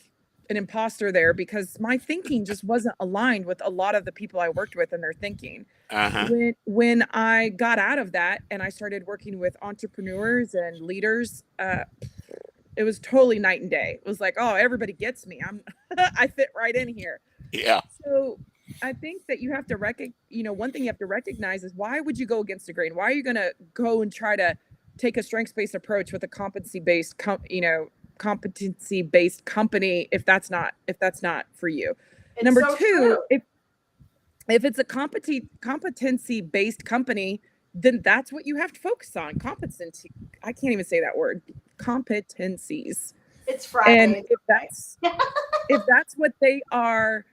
[SPEAKER 9] an imposter there because my thinking just wasn't aligned with a lot of the people I worked with and their thinking.
[SPEAKER 7] Uh-huh.
[SPEAKER 9] When I got out of that and I started working with entrepreneurs and leaders, it was totally night and day. It was like, oh, everybody gets me. I fit right in here.
[SPEAKER 7] Yeah.
[SPEAKER 9] So I think that you have to one thing you have to recognize is, why would you go against the grain? Why are you going to go and try to take a strengths-based approach with a competency-based company if that's not for you?
[SPEAKER 8] It's
[SPEAKER 9] Number
[SPEAKER 8] so
[SPEAKER 9] two,
[SPEAKER 8] true.
[SPEAKER 9] if it's a competency-based company, then that's what you have to focus on. Competency. I can't even say that word. Competencies.
[SPEAKER 8] It's Friday.
[SPEAKER 9] And if that's what they are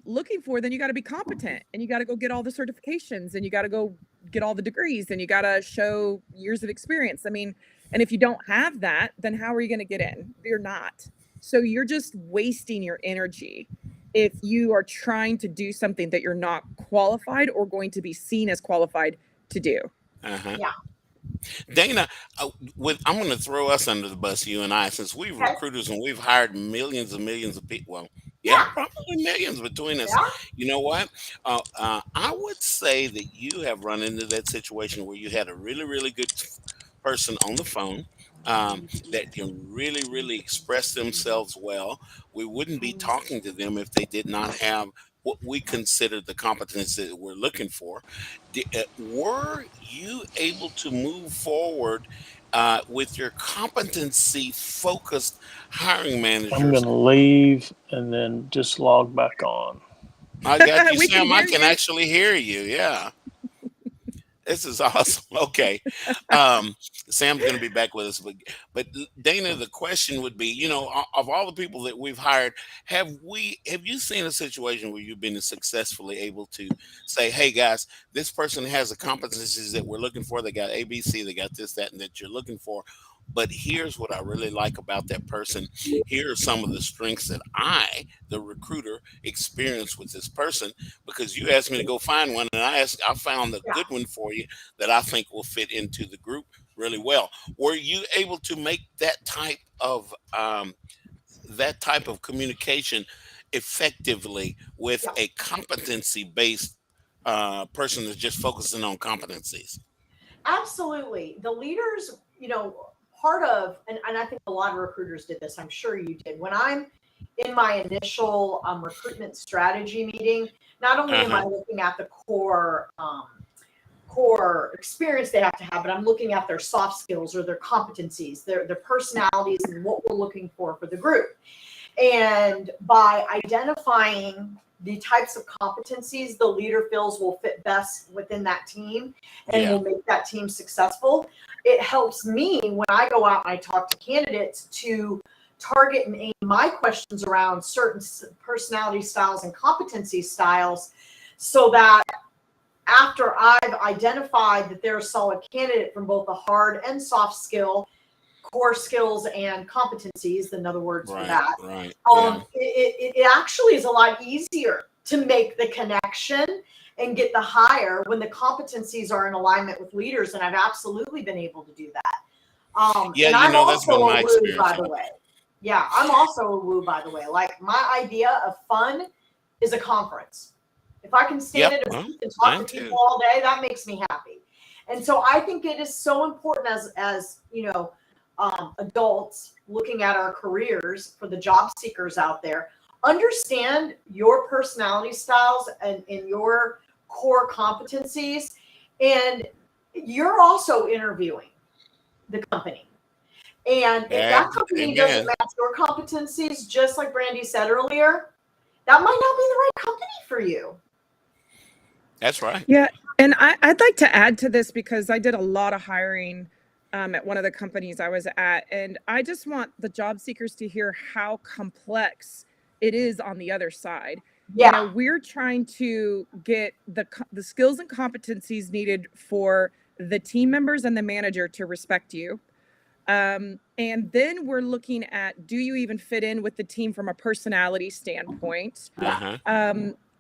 [SPEAKER 9] looking for, then you got to be competent, and you got to go get all the certifications, and you got to go get all the degrees, and you got to show years of experience. I mean, and if you don't have that, then how are you going to get in? You're not. So you're just wasting your energy if you are trying to do something that you're not qualified or going to be seen as qualified to do.
[SPEAKER 7] Uh-huh.
[SPEAKER 8] Yeah.
[SPEAKER 7] Dana, I'm going to throw us under the bus, you and I, since we've recruiters and we've hired millions and millions of people. Well, yeah, probably millions between us.
[SPEAKER 8] Yeah.
[SPEAKER 7] You know what? I would say that you have run into that situation where you had a really, really good person on the phone that can really, really express themselves well. We wouldn't be talking to them if they did not have what we consider the competence that we're looking for. Were you able to move forward with your competency focused hiring managers?
[SPEAKER 12] I'm going to leave and then just log back on.
[SPEAKER 7] I got you, Sam. I can actually hear you. Yeah. This is awesome. Okay. Sam's going to be back with us. But Dana, the question would be, of all the people that we've hired, have you seen a situation where you've been successfully able to say, hey guys, this person has the competencies that we're looking for. They got ABC, they got this, that, and that you're looking for. But here's what I really like about that person. Here are some of the strengths that I, the recruiter, experienced with this person, because you asked me to go find one, and I found a good one for you that I think will fit into the group really well. Were you able to make that type of communication effectively with a competency-based person that's just focusing on competencies?
[SPEAKER 8] Absolutely. The leaders, part of, and I think a lot of recruiters did this, I'm sure you did. When I'm in my initial recruitment strategy meeting, not only am I looking at the core experience they have to have, but I'm looking at their soft skills or their competencies, their personalities, and what we're looking for the group. And by identifying the types of competencies the leader feels will fit best within that team and will make that team successful, it helps me when I go out and I talk to candidates to target and aim my questions around certain personality styles and competency styles, so that after I've identified that they're a solid candidate from both the hard and soft skill, core skills and competencies, in other words, for that, it actually is a lot easier to make the connection and get the hire when the competencies are in alignment with leaders. And I've absolutely been able to do that. And I'm also a woo, by the way. Yeah, I'm also a woo, by the way. Like, my idea of fun is a conference. If I can stand at a booth and talk to people all day, that makes me happy. And so I think it is so important as adults looking at our careers, for the job seekers out there, understand your personality styles and your core competencies. And you're also interviewing the company. And if that company doesn't match your competencies, just like Brandy said earlier, that might not be the right company for you.
[SPEAKER 7] That's right.
[SPEAKER 9] Yeah. And I'd like to add to this, because I did a lot of hiring at one of the companies I was at. And I just want the job seekers to hear how complex it is on the other side.
[SPEAKER 8] Yeah.
[SPEAKER 9] We're trying to get the skills and competencies needed for the team members and the manager to respect you. And then we're looking at, do you even fit in with the team from a personality standpoint?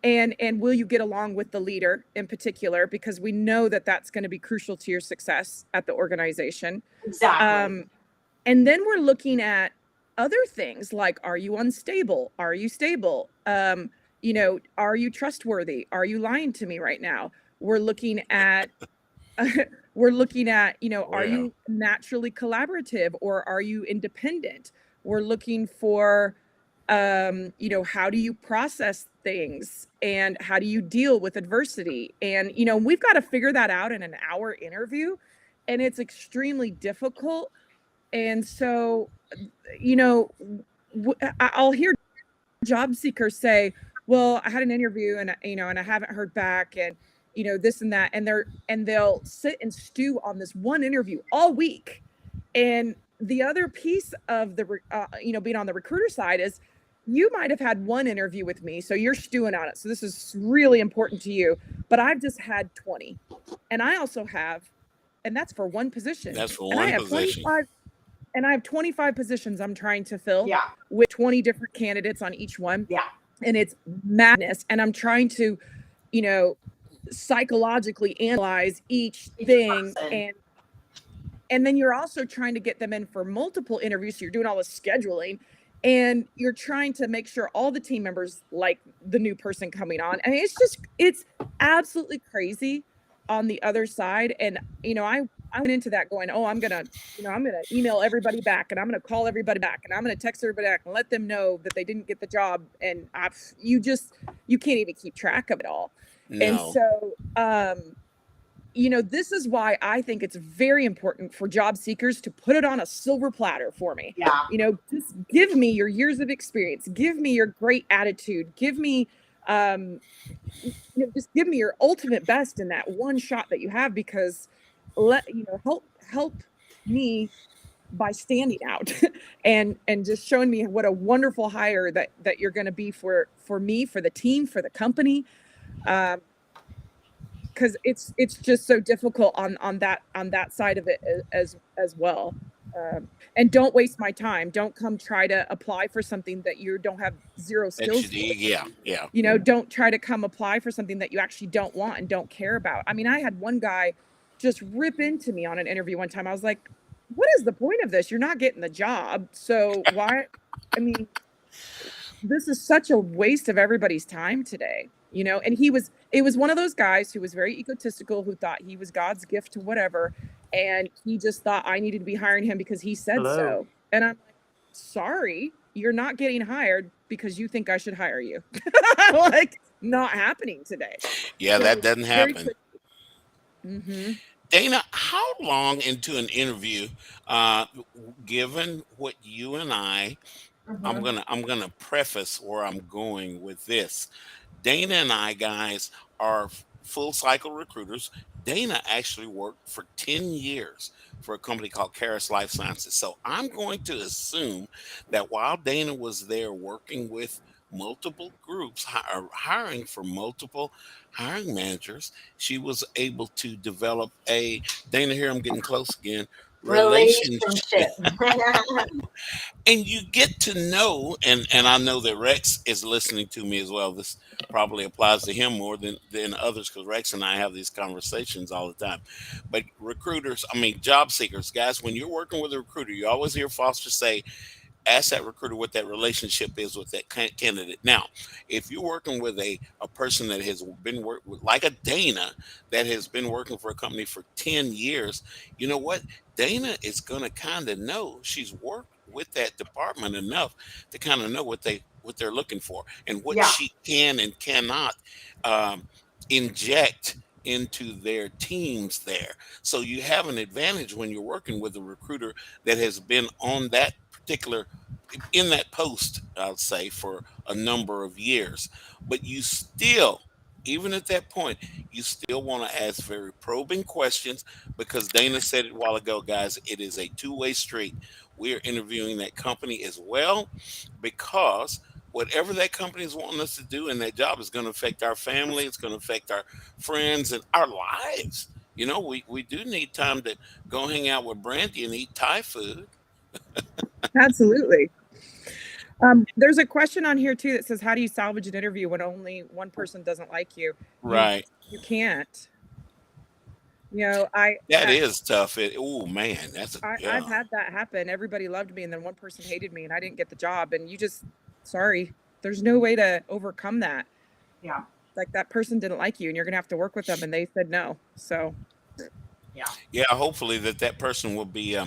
[SPEAKER 9] And will you get along with the leader in particular, because we know that that's going to be crucial to your success at the organization.
[SPEAKER 8] Exactly.
[SPEAKER 9] And then we're looking at other things like, are you unstable? Are you stable? Are you trustworthy? Are you lying to me right now? We're looking at are
[SPEAKER 7] Well,
[SPEAKER 9] you naturally collaborative or are you independent? We're looking for, how do you process things and how do you deal with adversity? And, we've got to figure that out in an hour interview, and it's extremely difficult. And so, I'll hear job seekers say, well, I had an interview and and I haven't heard back, and this and that, and they'll sit and stew on this one interview all week. And the other piece of being on the recruiter side is, you might have had one interview with me, so you're stewing on it, so this is really important to you, but I've just had 20, and I also have, and that's for one position,
[SPEAKER 7] that's for
[SPEAKER 9] and I
[SPEAKER 7] one
[SPEAKER 9] have
[SPEAKER 7] position.
[SPEAKER 9] 25 positions I'm trying to fill,
[SPEAKER 8] Yeah.
[SPEAKER 9] with 20 different candidates on each one.
[SPEAKER 8] Yeah.
[SPEAKER 9] And it's madness. And I'm trying to, psychologically analyze each thing.
[SPEAKER 8] person.
[SPEAKER 9] And then you're also trying to get them in for multiple interviews. So you're doing all this scheduling, and you're trying to make sure all the team members like the new person coming on. I mean, it's absolutely crazy on the other side. And, I went into that going, oh, I'm going to email everybody back, and I'm going to call everybody back, and I'm going to text everybody back and let them know that they didn't get the job. And you can't even keep track of it all. And
[SPEAKER 7] No.
[SPEAKER 9] so, this is why I think it's very important for job seekers to put it on a silver platter for me.
[SPEAKER 8] Yeah.
[SPEAKER 9] Just give me your years of experience, give me your great attitude, give me, just give me your ultimate best in that one shot that you have, because help me by standing out and just showing me what a wonderful hire that you're going to be for me, for the team, for the company. Because it's just so difficult on that side of it as well. And don't waste my time. Don't come try to apply for something that you don't have zero skills for.
[SPEAKER 7] Yeah.
[SPEAKER 9] Don't try to come apply for something that you actually don't want and don't care about. I mean, I had one guy just rip into me on an interview one time. I was like, what is the point of this? You're not getting the job. So why? I mean, this is such a waste of everybody's time today, and it was one of those guys who was very egotistical, who thought he was God's gift to whatever. And he just thought I needed to be hiring him because he said
[SPEAKER 12] Hello.
[SPEAKER 9] so. And I'm like, sorry, you're not getting hired because you think I should hire you. Like, not happening today.
[SPEAKER 7] Yeah,
[SPEAKER 9] So
[SPEAKER 7] that doesn't
[SPEAKER 9] very
[SPEAKER 7] happen.
[SPEAKER 9] Mm-hmm.
[SPEAKER 7] Dana, how long into an interview, uh, given what you and I'm gonna preface where I'm going with this. Dana and I, guys, are full cycle recruiters. Dana actually worked for 10 years for a company called Caris Life Sciences. So I'm going to assume that while Dana was there working with multiple groups, hiring for multiple hiring managers, she was able to develop Dana, here I'm getting close again, relationship.
[SPEAKER 8] Relationship.
[SPEAKER 7] And you get to know, and I know that Rex is listening to me as well. This probably applies to him more than others, because Rex and I have these conversations all the time. But recruiters, I mean job seekers, guys, when you're working with a recruiter, you always hear Foster say, ask that recruiter what that relationship is with that candidate. Now, if you're working with a person that has been working with, like a Dana, that has been working for a company for 10 years, you know what? Dana is going to kind of know, she's worked with that department enough to kind of know what they're looking for and what
[SPEAKER 8] Yeah.
[SPEAKER 7] she can and cannot um, inject into their teams there. So you have an advantage when you're working with a recruiter that has been on that particular in that post, I'll say, for a number of years. But you still, even at that point, you still want to ask very probing questions, because Dana said it a while ago, guys, it is a two-way street. We are interviewing that company as well, because whatever that company is wanting us to do in that job is going to affect our family, it's going to affect our friends and our lives. We do need time to go hang out with Brandy and eat Thai food.
[SPEAKER 9] Absolutely. There's a question on here too that says, how do you salvage an interview when only one person doesn't like you?
[SPEAKER 7] Right.
[SPEAKER 9] You can't. You know,
[SPEAKER 7] That is tough. Oh man,
[SPEAKER 9] I've had that happen. Everybody loved me, and then one person hated me, and I didn't get the job. And sorry, there's no way to overcome that.
[SPEAKER 8] Yeah.
[SPEAKER 9] Like, that person didn't like you, and you're gonna have to work with them, and they said no. So,
[SPEAKER 7] Yeah. Hopefully that person will be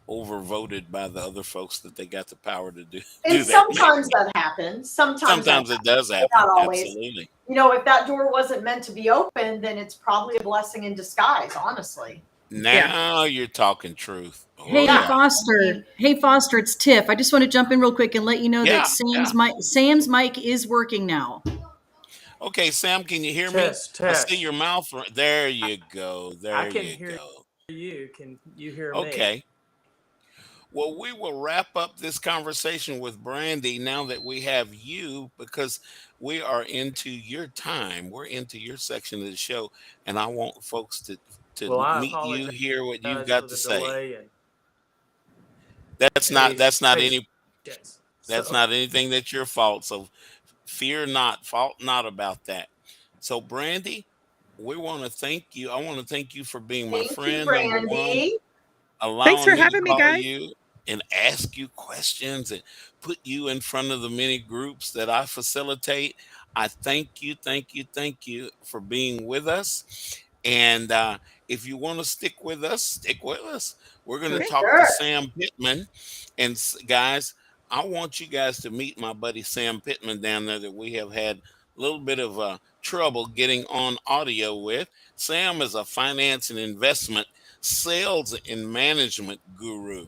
[SPEAKER 7] overvoted by the other folks that they got the power to do
[SPEAKER 8] And
[SPEAKER 7] that.
[SPEAKER 8] sometimes that happens. Sometimes
[SPEAKER 7] it does happen.
[SPEAKER 8] Not always.
[SPEAKER 7] Absolutely.
[SPEAKER 8] You know, if that door wasn't meant to be open, then it's probably a blessing in disguise, honestly.
[SPEAKER 7] Now you're talking truth.
[SPEAKER 13] Hey, Foster. Hey, Foster, it's Tiff. I just want to jump in real quick and let you know that Sam's mic is working now.
[SPEAKER 7] Okay, Sam, can you hear
[SPEAKER 12] Test.
[SPEAKER 7] me? I see your mouth. There you go.
[SPEAKER 12] I can hear you. Can you hear me?
[SPEAKER 7] Okay. Well, we will wrap up this conversation with Brandy now that we have you, because we are into your time. We're into your section of the show, and I want folks to meet you, hear what you've got to say. That's not anything that's your fault. So fear not, fault not about that. So Brandy, we want to thank you. I want to thank you for being my friend, number one.
[SPEAKER 9] Thanks for
[SPEAKER 7] Allowing me
[SPEAKER 9] having
[SPEAKER 7] to
[SPEAKER 9] me,
[SPEAKER 7] call
[SPEAKER 9] guys.
[SPEAKER 7] you and ask you questions and put you in front of the many groups that I facilitate. I thank you for being with us. And if you want to stick with us, We're going to talk to Sam Pittman. And guys, I want you guys to meet my buddy Sam Pittman down there that we have had a little bit of trouble getting on audio with. Sam is a finance and investment sales and management guru.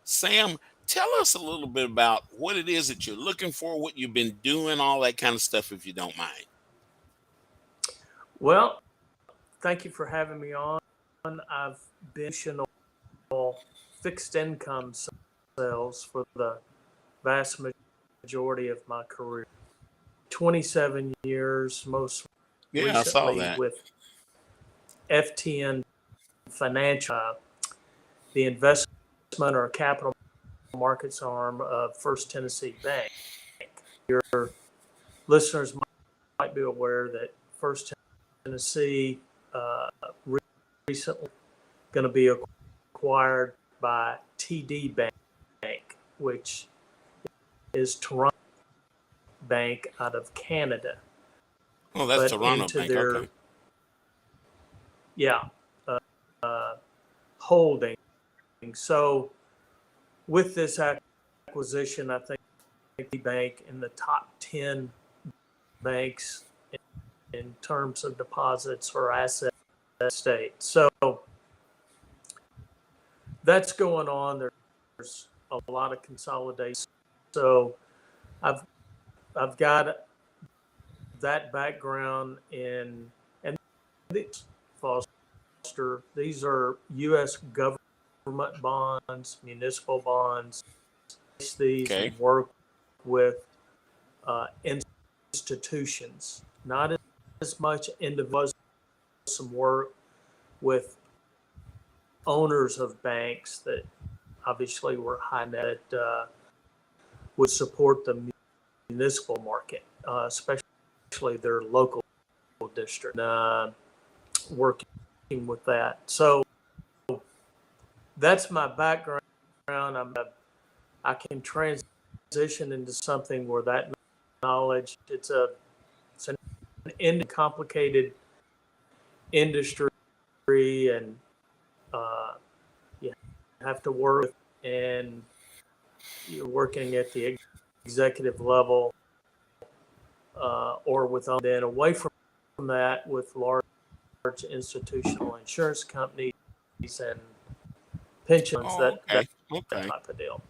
[SPEAKER 7] Sam, tell us a little bit about what it is that you're looking for, what you've been doing, all that kind of stuff, if you don't mind.
[SPEAKER 12] Well, thank you for having me on. I've been fixed income sales for the vast majority of my career. 27 years, most recently with FTN Financial, the investment or capital markets arm of First Tennessee Bank. Your listeners might be aware that First Tennessee recently going to be acquired by TD Bank, which is Toronto Bank out of Canada.
[SPEAKER 7] Oh, that's Toronto Bank. Okay.
[SPEAKER 12] Yeah. Holding. So with this acquisition, I think the bank in the top 10 banks in terms of deposits or asset state. So that's going on. There's a lot of consolidation. So I've got that background and Foster, these are U.S. government bonds, municipal bonds. These and work with institutions, not as much individuals. Some work with owners of banks that obviously were high net, would support the municipal market, especially their local district, working with that. So that's my background. I can transition into something where that knowledge, it's an complicated industry, and you have to work, and you're working at the executive level or with then away from that with large institutional insurance companies and pensions, that type of deal.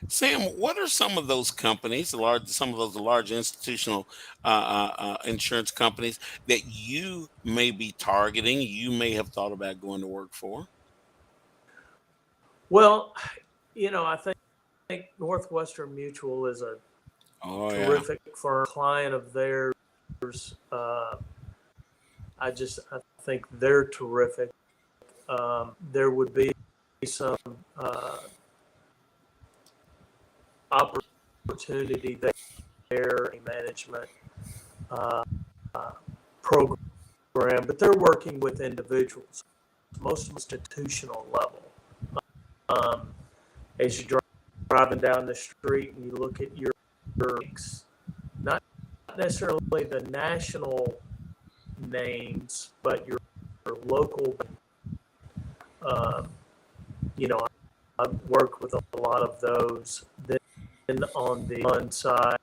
[SPEAKER 7] Sam, what are some of those companies, some of those large institutional insurance companies that you may be targeting, you may have thought about going to work for?
[SPEAKER 12] Well, I think Northwestern Mutual is a terrific firm, client of theirs. I think they're terrific. There would be some opportunity there, a management program, but they're working with individuals, most institutional level. As you're driving down the street and you look at your not necessarily the national names, but your local. I've worked with a lot of those. Then on the one side,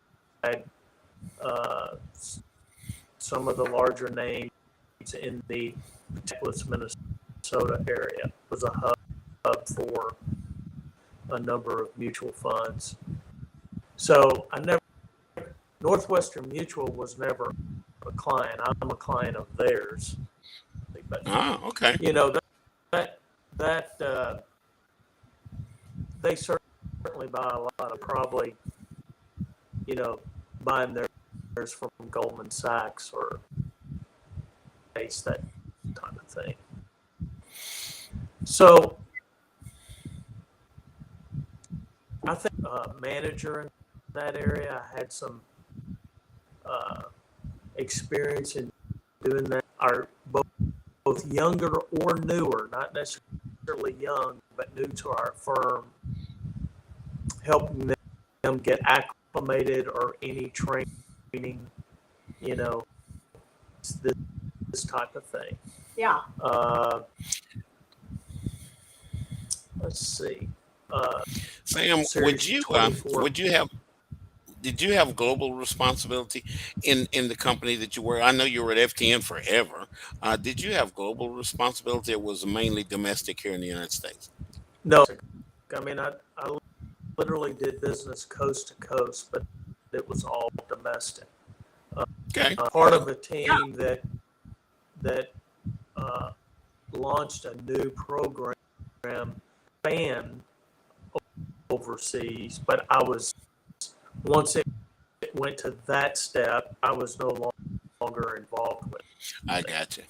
[SPEAKER 12] some of the larger names in the Minneapolis, Minnesota area was a hub for a number of mutual funds. So Northwestern Mutual was never a client. I'm a client of theirs. But,
[SPEAKER 7] okay.
[SPEAKER 12] That they certainly buy a lot of probably, buying theirs from Goldman Sachs or Chase, that type of thing. So I think manager in that area, I had some experience in doing that. Are both younger or newer, not necessarily young, but new to our firm, helping them get acclimated or any training, this type of thing.
[SPEAKER 8] Yeah.
[SPEAKER 12] Let's see.
[SPEAKER 7] Sam, did you have global responsibility in the company that you were? I know you were at FTN forever. Did you have global responsibility, or was it mainly domestic here in the United States?
[SPEAKER 12] No, I mean, I literally did business coast to coast, but it was all domestic.
[SPEAKER 7] Okay.
[SPEAKER 12] Part of a team that launched a new program span overseas, but once it went to that step, I was no longer involved with it.
[SPEAKER 7] I got you.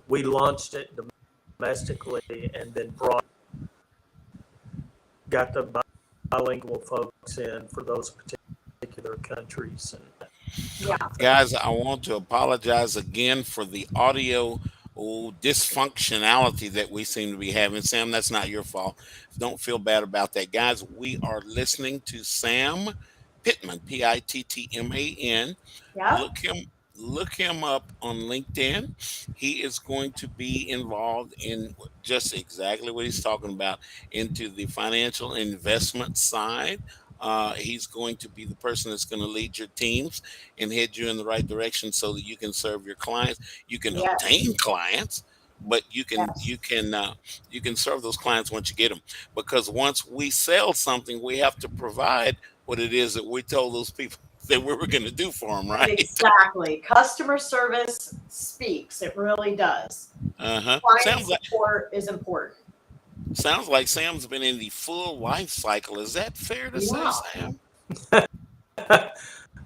[SPEAKER 12] We launched it domestically and then got the bilingual folks in for those particular countries.
[SPEAKER 8] Yeah.
[SPEAKER 7] Guys, I want to apologize again for the audio dysfunctionality that we seem to be having. Sam, that's not your fault. Don't feel bad about that. Guys, we are listening to Sam Pittman, Pittman.
[SPEAKER 8] Yeah.
[SPEAKER 7] Look him up on LinkedIn. He is going to be involved in just exactly what he's talking about, into the financial investment side. He's going to be the person that's going to lead your teams and head you in the right direction so that you can serve your clients. You can obtain clients, but you can serve those clients once you get them. Because once we sell something, we have to provide what it is that we told those people that we were going to do for them, right?
[SPEAKER 8] Exactly. Customer service speaks. It really does. Client support is important.
[SPEAKER 7] Sounds like Sam's been in the full life cycle. Is that fair to say, Sam?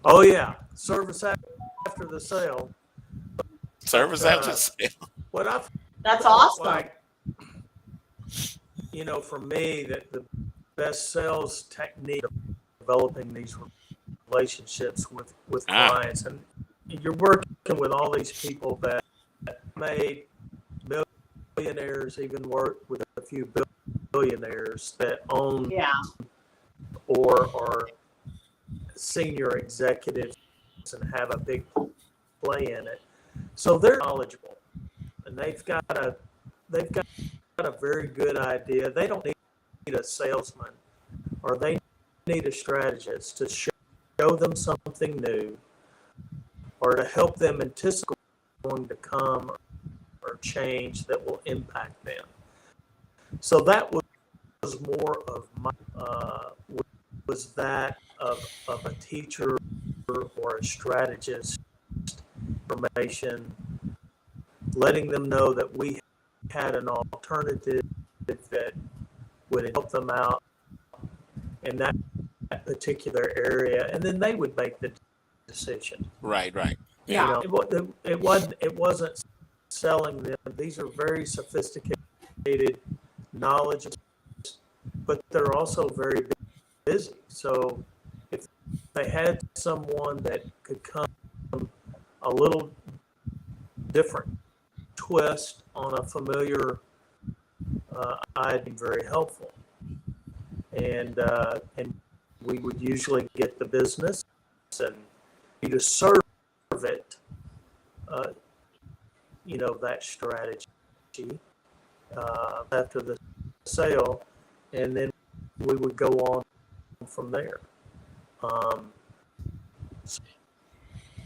[SPEAKER 12] Oh yeah, service after the sale.
[SPEAKER 7] Service after the sale.
[SPEAKER 8] That's awesome.
[SPEAKER 12] Like, for me, that the best sales technique of developing these relationships with clients, and you're working with all these people that made millionaires, even work with a few billionaires that own or are senior executives and have a big play in it. So they're knowledgeable, and they've got a very good idea. They don't need a salesman, or they need a strategist to show them something new, or to help them anticipate what's going to come or change that will impact them. So that was more of my was that of a teacher or a strategist information, letting them know that we had an alternative that would help them out in that particular area, and then they would make the decision.
[SPEAKER 7] Right.
[SPEAKER 12] Yeah. It wasn't selling them. These are very sophisticated knowledge, but they're also very busy. So if they had someone that could come a little different twist on a familiar I'd be very helpful. And we would usually get the business and you to serve it, that strategy after the sale, and then we would go on from there. So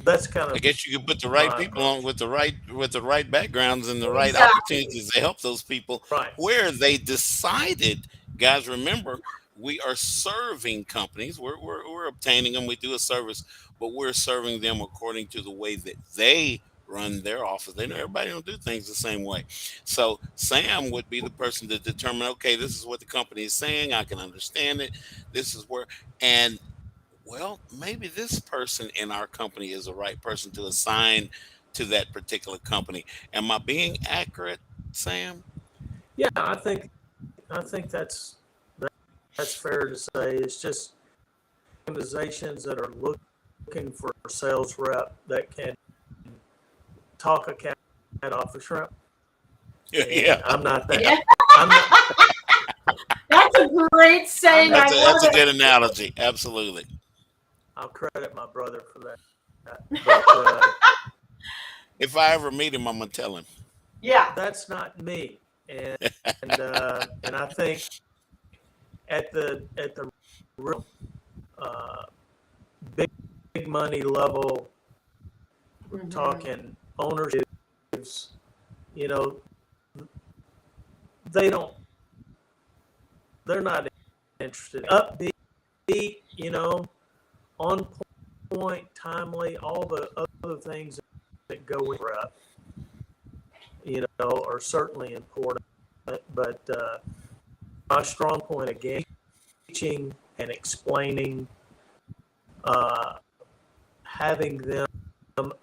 [SPEAKER 12] that's kind of.
[SPEAKER 7] I guess you could put the right people on with the right backgrounds and the right
[SPEAKER 8] Exactly.
[SPEAKER 7] opportunities to help those people
[SPEAKER 12] Right.
[SPEAKER 7] where they decided. Guys, remember, we are serving companies. We're obtaining them. We do a service, but we're serving them according to the way that they run their office. They know everybody don't do things the same way. So Sam would be the person to determine, okay, this is what the company is saying. I can understand it. This is where, and well, maybe this person in our company is the right person to assign to that particular company. Am I being accurate, Sam?
[SPEAKER 12] Yeah, I think that's fair to say. It's just organizations that are looking for a sales rep that can talk a cat off a shrimp.
[SPEAKER 7] Yeah.
[SPEAKER 12] I'm not that.
[SPEAKER 8] Yeah.
[SPEAKER 12] I'm not,
[SPEAKER 8] That's a great saying.
[SPEAKER 7] That's a good analogy. Absolutely.
[SPEAKER 12] I'll credit my brother for that. But,
[SPEAKER 7] if I ever meet him, I'm gonna tell him.
[SPEAKER 8] Yeah.
[SPEAKER 12] That's not me. And I think at the real big money level, we're talking ownerships, they're not interested. Upbeat, on point, timely, all the other things that go with rep, are certainly important. But my strong point again, teaching and explaining, having them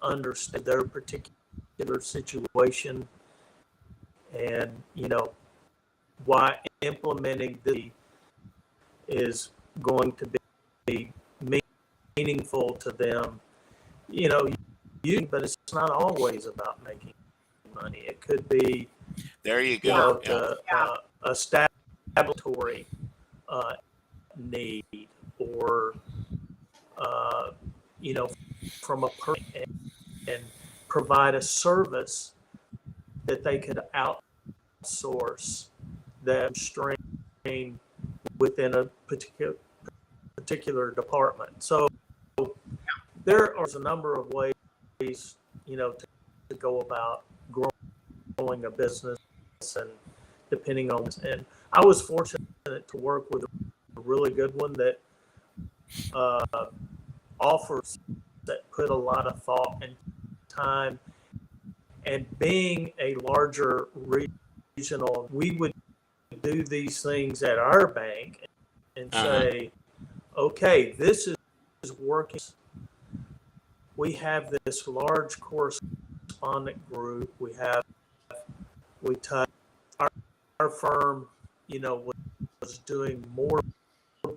[SPEAKER 12] understand their particular situation, and why implementing this is going to be meaningful to them. But it's not always about making money. It could be,
[SPEAKER 7] there you go,
[SPEAKER 12] a statutory need, or from a person, and provide a service that they could outsource that strain within a particular department. So there are a number of ways, to go about growing a business, and depending on, and I was fortunate to work with a really good one that offers, that put a lot of thought and time, and being a larger regional, we would do these things at our bank and say, okay, this is working. We have this large correspondent group. We touch our firm, was doing more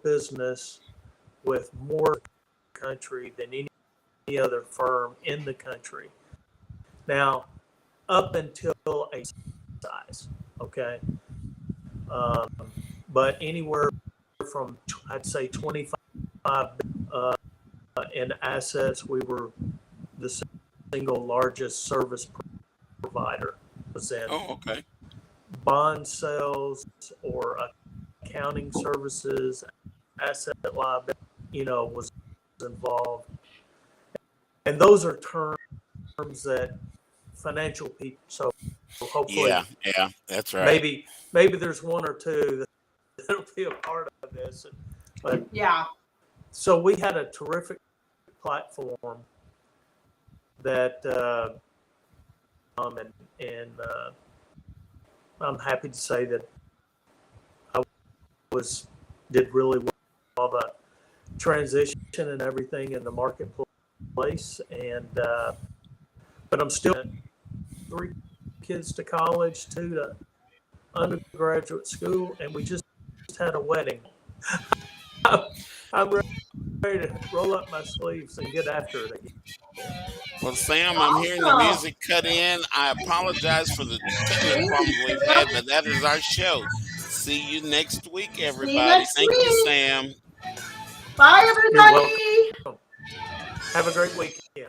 [SPEAKER 12] business with more country than any other firm in the country. Now, up until a size, okay, but anywhere from, I'd say, 25 in assets, we were the single largest service provider.
[SPEAKER 7] Okay.
[SPEAKER 12] Bond sales or accounting services, asset liability, was involved. And those are terms that financial people, so hopefully,
[SPEAKER 7] yeah, that's right.
[SPEAKER 12] Maybe there's one or two that'll be a part of this. But
[SPEAKER 8] yeah.
[SPEAKER 12] So we had a terrific platform that I'm happy to say that I did really well, the transition and everything in the marketplace, and but I'm still 3 kids to college, 2 to undergraduate school, and we just had a wedding. I'm ready to roll up my sleeves and get after it again.
[SPEAKER 7] Well, Sam, I'm hearing the
[SPEAKER 8] Awesome.
[SPEAKER 7] music cut in. I apologize for the technical problems we've had, but that is our show. See you next week,
[SPEAKER 8] See you
[SPEAKER 7] everybody.
[SPEAKER 8] next
[SPEAKER 7] Thank you,
[SPEAKER 8] week.
[SPEAKER 7] Sam.
[SPEAKER 8] Bye,
[SPEAKER 12] You're
[SPEAKER 8] everybody.
[SPEAKER 12] welcome. Have a great weekend.